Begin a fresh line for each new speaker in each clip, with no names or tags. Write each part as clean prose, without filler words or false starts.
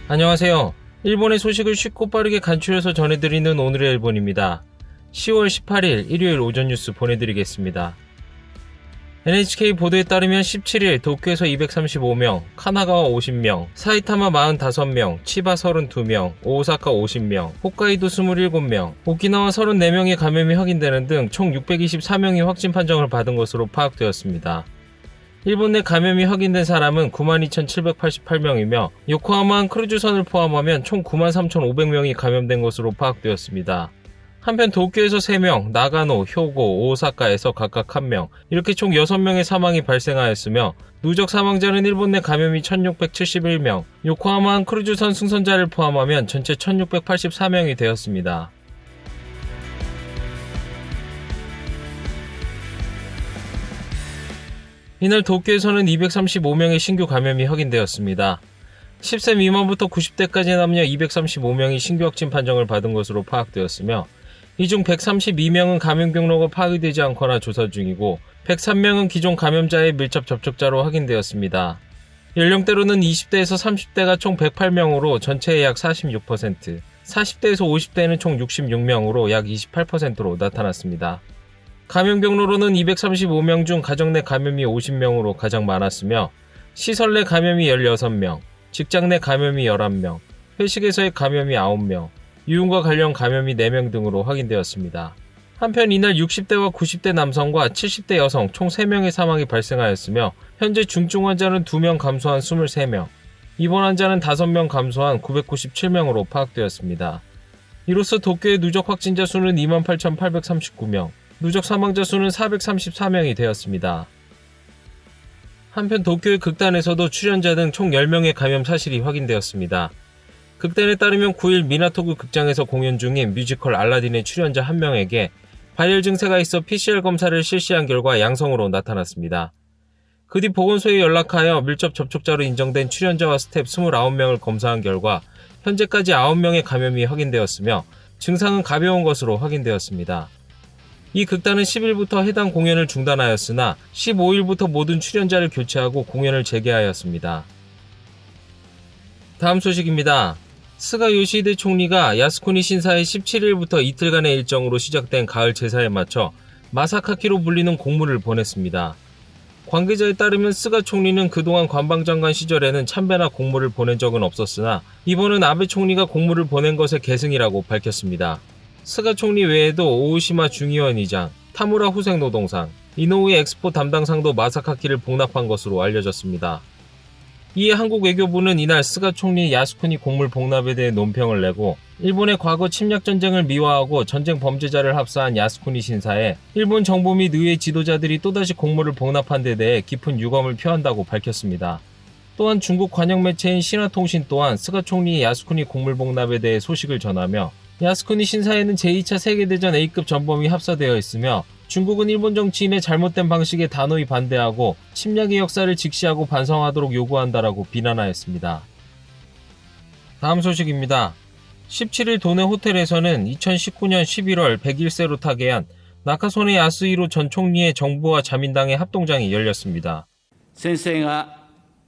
안녕하세요. 일본의 소식을 쉽고 빠르게 간추려서 전해드리는 오늘의 일본입니다. 10월 18일 일요일 오전 뉴스 보내드리겠습니다. NHK 보도에 따르면 17일 도쿄에서 235명, 카나가와 50명, 사이타마 45명, 치바 32명, 오사카 50명, 홋카이도 27명, 오키나와 34명의 감염이 확인되는 등 총 624명이 확진 판정을 받은 것으로 파악되었습니다. 일본 내 감염이 확인된 사람은 92,788명이며 요코하마 크루즈선을 포함하면 총 93,500명이 감염된 것으로 파악되었습니다. 한편 도쿄에서 3명, 나가노, 효고, 오사카에서 각각 1명, 이렇게 총 6명의 사망이 발생하였으며 누적 사망자는 일본 내 감염이 1,671명, 요코하마 크루즈선 승선자를 포함하면 전체 1,684명이 되었습니다. 이날 도쿄에서는 235명의 신규 감염이 확인되었습니다. 10세 미만부터 90대까지 남녀 235명이 신규 확진 판정을 받은 것으로 파악되었으며 이 중 132명은 감염 경로가 파악되지 않거나 조사 중이고 103명은 기존 감염자의 밀접 접촉자로 확인되었습니다. 연령대로는 20대에서 30대가 총 108명으로 전체의 약 46%, 40대에서 50대는 총 66명으로 약 28%로 나타났습니다. 감염 경로로는 235명 중 가정 내 감염이 50명으로 가장 많았으며 시설 내 감염이 16명, 직장 내 감염이 11명, 회식에서의 감염이 9명, 유흥과 관련 감염이 4명 등으로 확인되었습니다. 한편 이날 60대와 90대 남성과 70대 여성 총 3명의 사망이 발생하였으며 현재 중증 환자는 2명 감소한 23명, 입원 환자는 5명 감소한 997명으로 파악되었습니다. 이로써 도쿄의 누적 확진자 수는 28,839명, 누적 사망자 수는 434명이 되었습니다. 한편 도쿄의 극단에서도 출연자 등 총 10명의 감염 사실이 확인되었습니다. 극단에 따르면 9일 미나토구 극장에서 공연 중인 뮤지컬 알라딘의 출연자 1명에게 발열 증세가 있어 PCR 검사를 실시한 결과 양성으로 나타났습니다. 그 뒤 보건소에 연락하여 밀접 접촉자로 인정된 출연자와 스텝 29명을 검사한 결과 현재까지 9명의 감염이 확인되었으며 증상은 가벼운 것으로 확인되었습니다. 이 극단은 10일부터 해당 공연을 중단하였으나 15일부터 모든 출연자를 교체하고 공연을 재개하였습니다. 다음 소식입니다. 스가 요시히데 총리가 야스쿠니 신사의 17일부터 이틀간의 일정으로 시작된 가을 제사에 맞춰 마사카키로 불리는 공물을 보냈습니다. 관계자에 따르면 스가 총리는 그동안 관방장관 시절에는 참배나 공물을 보낸 적은 없었으나 이번은 아베 총리가 공물을 보낸 것의 계승이라고 밝혔습니다. 스가 총리 외에도 오우시마 중의원 의장, 타무라 후생노동상, 이노우에 엑스포 담당상도 마사카키를 복납한 것으로 알려졌습니다. 이에 한국 외교부는 이날 스가 총리 야스쿠니 공물 복납에 대해 논평을 내고 일본의 과거 침략 전쟁을 미화하고 전쟁 범죄자를 합사한 야스쿠니 신사에 일본 정부 및 의회 지도자들이 또다시 공물을 복납한 데 대해 깊은 유감을 표한다고 밝혔습니다. 또한 중국 관영 매체인 신화통신 또한 스가 총리의 야스쿠니 공물 복납에 대해 소식을 전하며 야스쿠니 신사에는 제2차 세계대전 A급 전범이 합사되어 있으며 중국은 일본 정치인의 잘못된 방식에 단호히 반대하고 침략의 역사를 직시하고 반성하도록 요구한다라고 비난하였습니다. 다음 소식입니다. 17일 도내 호텔에서는 2019년 11월 101세로 타계한 나카소네 야스히로 전 총리의 정부와 자민당의 합동장이 열렸습니다.
先生が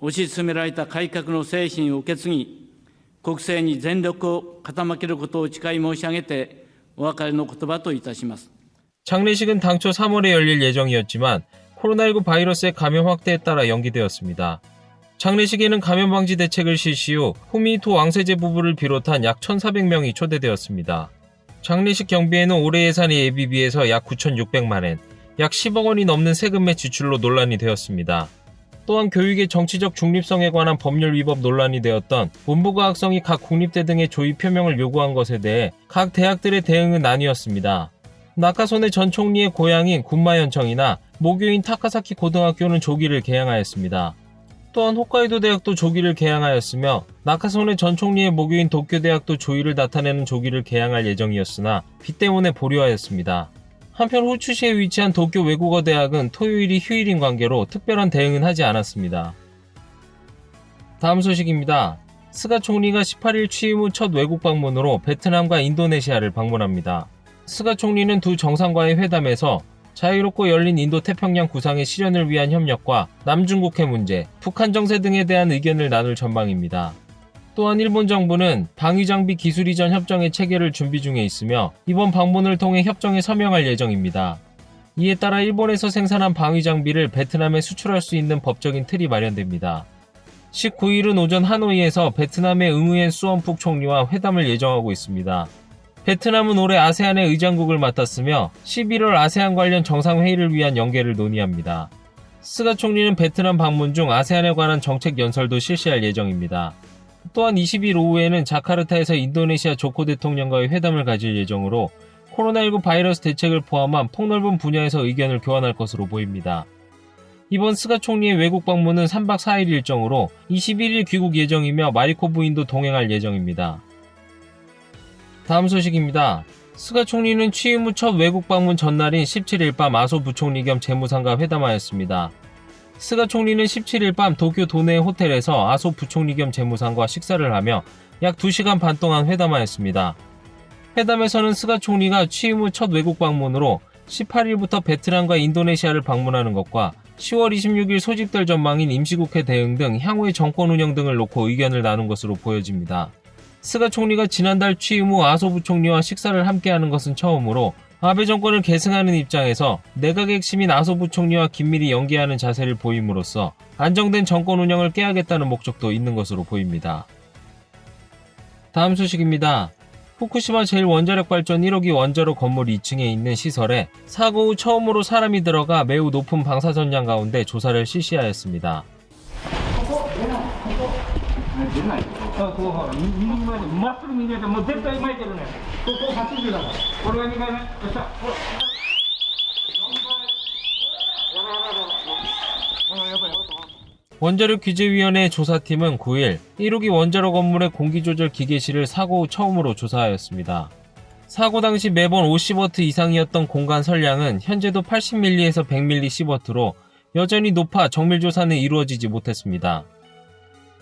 推し進められた改革の精神を受け継ぎ国政に全力を傾けることを誓い申し上げてお別れの言葉といたします。
장례식은 당초 3월에 열릴 예정이었지만 코로나19 바이러스의 감염 확대에 따라 연기되었습니다. 장례식에는 감염 방지 대책을 실시 후 후미히토 왕세제 부부를 비롯한 약 1,400명이 초대되었습니다. 장례식 경비에는 올해 예산이 예비비해서 약 9,600만엔, 약 10억 원이 넘는 세금의 지출로 논란이 되었습니다. 또한 교육의 정치적 중립성에 관한 법률 위법 논란이 되었던 문부과학성이 각 국립대 등의 조의 표명을 요구한 것에 대해 각 대학들의 대응은 나뉘었습니다. 나카소네 전 총리의 고향인 군마현청이나 모교인 타카사키 고등학교는 조기를 개항하였습니다. 또한 홋카이도 대학도 조기를 개항하였으며 나카소네 전 총리의 모교인 도쿄대학도 조의를 나타내는 조기를 개항할 예정이었으나 비 때문에 보류하였습니다. 한편 후추시에 위치한 도쿄 외국어 대학은 토요일이 휴일인 관계로 특별한 대응은 하지 않았습니다. 다음 소식입니다. 스가 총리가 18일 취임 후 첫 외국 방문으로 베트남과 인도네시아를 방문합니다. 스가 총리는 두 정상과의 회담에서 자유롭고 열린 인도태평양 구상의 실현을 위한 협력과 남중국해 문제, 북한 정세 등에 대한 의견을 나눌 전망입니다. 또한 일본 정부는 방위장비 기술 이전 협정의 체결을 준비 중에 있으며 이번 방문을 통해 협정에 서명할 예정입니다. 이에 따라 일본에서 생산한 방위장비를 베트남에 수출할 수 있는 법적인 틀이 마련됩니다. 19일은 오전 하노이에서 베트남의 응우엔 수원푹 총리와 회담을 예정하고 있습니다. 베트남은 올해 아세안의 의장국을 맡았으며 11월 아세안 관련 정상회의를 위한 연계를 논의합니다. 스가 총리는 베트남 방문 중 아세안에 관한 정책 연설도 실시할 예정입니다. 또한 20일 오후에는 자카르타에서 인도네시아 조코 대통령과의 회담을 가질 예정으로 코로나19 바이러스 대책을 포함한 폭넓은 분야에서 의견을 교환할 것으로 보입니다. 이번 스가 총리의 외국 방문은 3박 4일 일정으로 21일 귀국 예정이며 마리코 부인도 동행할 예정입니다. 다음 소식입니다. 스가 총리는 취임 후 첫 외국 방문 전날인 17일 밤 아소 부총리 겸 재무상과 회담하였습니다. 스가 총리는 17일 밤 도쿄 도내의 호텔에서 아소 부총리 겸 재무상과 식사를 하며 약 2시간 반 동안 회담하였습니다. 회담에서는 스가 총리가 취임 후 첫 외국 방문으로 18일부터 베트남과 인도네시아를 방문하는 것과 10월 26일 소집될 전망인 임시국회 대응 등 향후의 정권 운영 등을 놓고 의견을 나눈 것으로 보여집니다. 스가 총리가 지난달 취임 후 아소 부총리와 식사를 함께하는 것은 처음으로 아베 정권을 계승하는 입장에서 내각의 핵심인 아소 부총리와 긴밀히 연계하는 자세를 보임으로써 안정된 정권 운영을 깨야겠다는 목적도 있는 것으로 보입니다. 다음 소식입니다. 후쿠시마 제1원자력발전 1호기 원자로 건물 2층에 있는 시설에 사고 후 처음으로 사람이 들어가 매우 높은 방사선량 가운데 조사를 실시하였습니다. 원자력규제위원회 조사팀은 9일 1호기 원자로 건물의 공기조절 기계실을 사고 후 처음으로 조사하였습니다. 사고 당시 매번 50W 이상이었던 공간 설량은 현재도 80ml에서 100mSv로 여전히 높아 정밀조사는 이루어지지 못했습니다.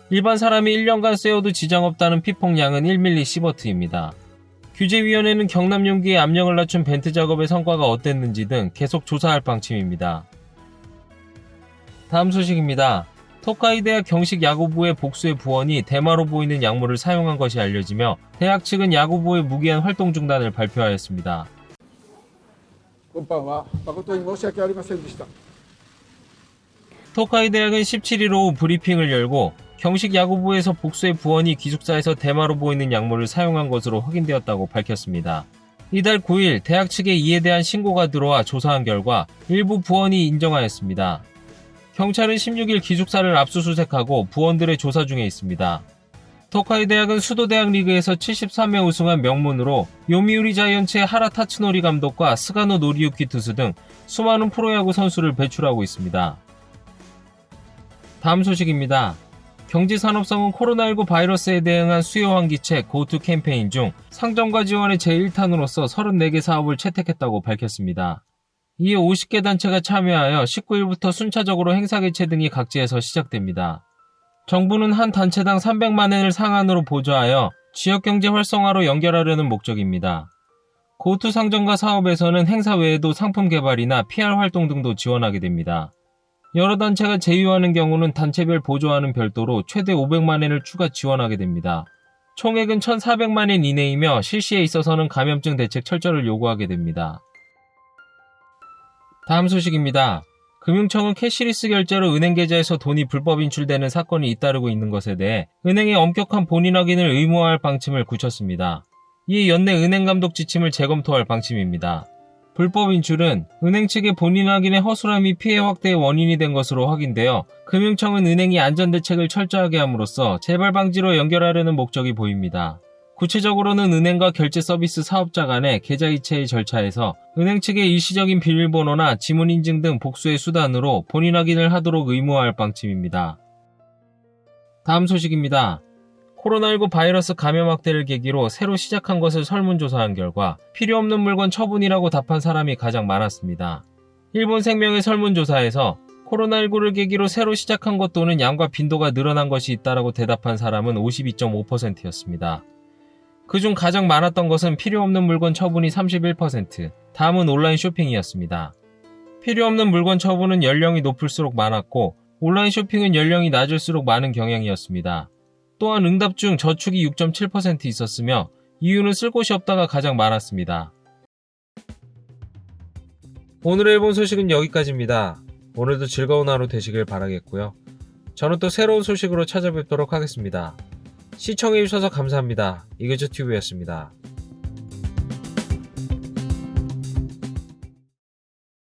일반 사람이 1년간 쐬어도 지장 없다는 피폭량은 1mSv입니다. 규제위원회는 경남 용기의 압력을 낮춘 벤트 작업의 성과가 어땠는지 등 계속 조사할 방침입니다. 다음 소식입니다. 토카이 대학 경식 야구부의 복수의 부원이 대마로 보이는 약물을 사용한 것이 알려지며 대학 측은 야구부의 무기한 활동 중단을 발표하였습니다.
今般は誠に申し訳ありませんでした.
토카이 대학은 17일 오후 브리핑을 열고 경식 야구부에서 복수의 부원이 기숙사에서 대마로 보이는 약물을 사용한 것으로 확인되었다고 밝혔습니다. 이달 9일 대학 측에 이에 대한 신고가 들어와 조사한 결과 일부 부원이 인정하였습니다. 경찰은 16일 기숙사를 압수수색하고 부원들의 조사 중에 있습니다. 토카이 대학은 수도대학 리그에서 73회 우승한 명문으로 요미우리 자이언츠의 하라 타츠노리 감독과 스가노 노리유키 투수 등 수많은 프로야구 선수를 배출하고 있습니다. 다음 소식입니다. 경제산업성은 코로나19 바이러스에 대응한 수요 환기책 고투 캠페인 중 상점과 지원의 제1탄으로서 34개 사업을 채택했다고 밝혔습니다. 이에 50개 단체가 참여하여 19일부터 순차적으로 행사 개최 등이 각지에서 시작됩니다. 정부는 한 단체당 300만엔을 상한으로 보조하여 지역경제 활성화로 연결하려는 목적입니다. 고투 상점과 사업에서는 행사 외에도 상품 개발이나 PR 활동 등도 지원하게 됩니다. 여러 단체가 제휴하는 경우는 단체별 보조와는 별도로 최대 500만엔을 추가 지원하게 됩니다. 총액은 1,400만엔 이내이며 실시에 있어서는 감염증 대책 철저를 요구하게 됩니다. 다음 소식입니다. 금융청은 캐시리스 결제로 은행 계좌에서 돈이 불법 인출되는 사건이 잇따르고 있는 것에 대해 은행의 엄격한 본인 확인을 의무화할 방침을 굳혔습니다. 이에 연내 은행감독 지침을 재검토할 방침입니다. 불법 인출은 은행 측의 본인 확인의 허술함이 피해 확대의 원인이 된 것으로 확인되어 금융청은 은행이 안전대책을 철저하게 함으로써 재발 방지로 연결하려는 목적이 보입니다. 구체적으로는 은행과 결제 서비스 사업자 간의 계좌 이체의 절차에서 은행 측의 일시적인 비밀번호나 지문 인증 등 복수의 수단으로 본인 확인을 하도록 의무화할 방침입니다. 다음 소식입니다. 코로나19 바이러스 감염 확대를 계기로 새로 시작한 것을 설문조사한 결과 필요 없는 물건 처분이라고 답한 사람이 가장 많았습니다. 일본생명의 설문조사에서 코로나19를 계기로 새로 시작한 것 또는 양과 빈도가 늘어난 것이 있다라고 대답한 사람은 52.5%였습니다. 그중 가장 많았던 것은 필요 없는 물건 처분이 31%, 다음은 온라인 쇼핑이었습니다. 필요 없는 물건 처분은 연령이 높을수록 많았고 온라인 쇼핑은 연령이 낮을수록 많은 경향이었습니다. 또한 응답 중 저축이 6.7% 있었으며 이유는 쓸 곳이 없다가 가장 많았습니다. 오늘의 일본 소식은 여기까지입니다. 오늘도 즐거운 하루 되시길 바라겠고요. 저는 또 새로운 소식으로 찾아뵙도록 하겠습니다. 시청해주셔서 감사합니다. 이거저튜브였습니다.